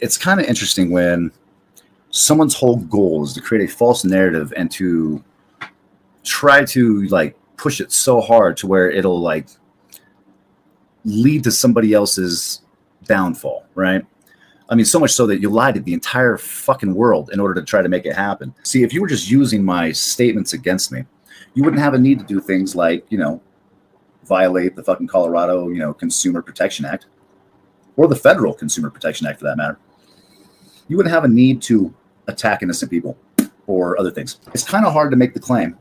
it's kind of interesting when someone's whole goal is to create a false narrative and to try to like push it so hard to where it'll like lead to somebody else's downfall, right? I mean, so much so that you lied to the entire fucking world in order to try to make it happen. See, if you were just using my statements against me, you wouldn't have a need to do things like, violate the fucking Colorado, Consumer Protection Act, or the federal Consumer Protection Act for that matter. You wouldn't have a need to attack innocent people or other things. It's kind of hard to make the claim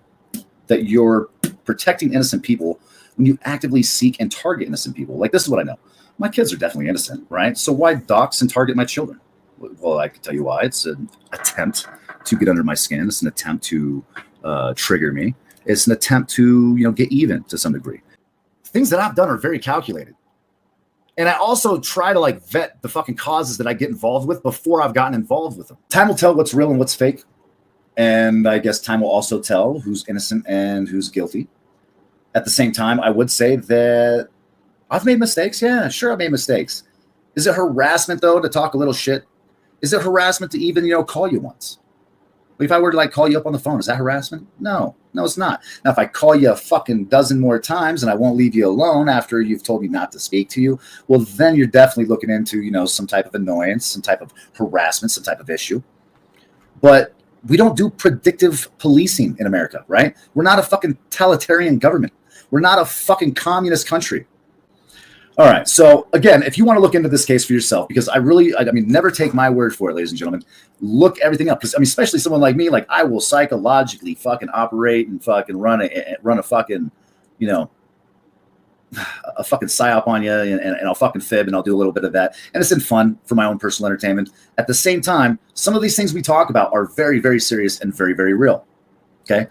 that you're protecting innocent people when you actively seek and target innocent people. Like, this is what I know. My kids are definitely innocent, right? So why dox and target my children? Well, I can tell you why. It's an attempt to get under my skin. It's an attempt to trigger me. It's an attempt to, get even to some degree. Things that I've done are very calculated. And I also try to like vet the fucking causes that I get involved with before I've gotten involved with them. Time will tell what's real and what's fake. And I guess time will also tell who's innocent and who's guilty. At the same time, I would say that I've made mistakes. Yeah, sure, I've made mistakes. Is it harassment, though, to talk a little shit? Is it harassment to even, call you once? If I were to, call you up on the phone, is that harassment? No, it's not. Now, if I call you a fucking dozen more times and I won't leave you alone after you've told me not to speak to you, well, then you're definitely looking into, some type of annoyance, some type of harassment, some type of issue. But we don't do predictive policing in America, right? We're not a fucking totalitarian government. We're not a fucking communist country. All right. So again, if you want to look into this case for yourself, because I mean, never take my word for it, ladies and gentlemen, look everything up. Because I mean, especially someone like me, like I will psychologically fucking operate and fucking run a fucking, a fucking psyop on you, and I'll fucking fib and I'll do a little bit of that. And it's in fun for my own personal entertainment. At the same time, some of these things we talk about are very, very serious and very, very real. Okay.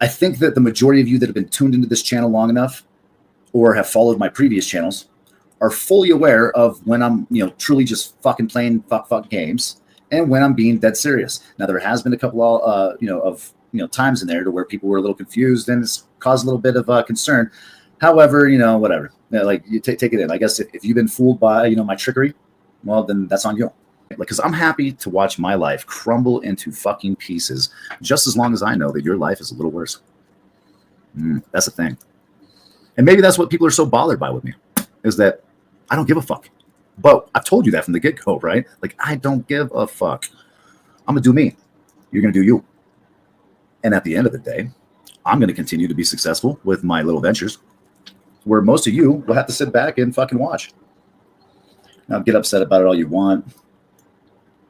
I think that the majority of you that have been tuned into this channel long enough or have followed my previous channels are fully aware of when I'm, truly just fucking playing fuck games and when I'm being dead serious. Now, there has been a couple of times in there to where people were a little confused and it's caused a little bit of concern. However, whatever, like you take it in. I guess if you've been fooled by, my trickery, well, then that's on you. Because I'm happy to watch my life crumble into fucking pieces just as long as I know that your life is a little worse. That's the thing. And maybe that's what people are so bothered by with me, is that I don't give a fuck. But I've told you that from the get-go, right? Like, I don't give a fuck. I'm going to do me. You're going to do you. And at the end of the day, I'm going to continue to be successful with my little ventures where most of you will have to sit back and fucking watch. Now, get upset about it all you want.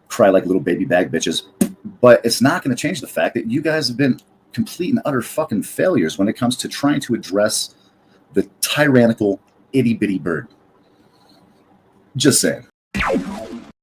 Cry like little baby bag bitches. But it's not going to change the fact that you guys have been complete and utter fucking failures when it comes to trying to address the tyrannical itty bitty bird. Just saying.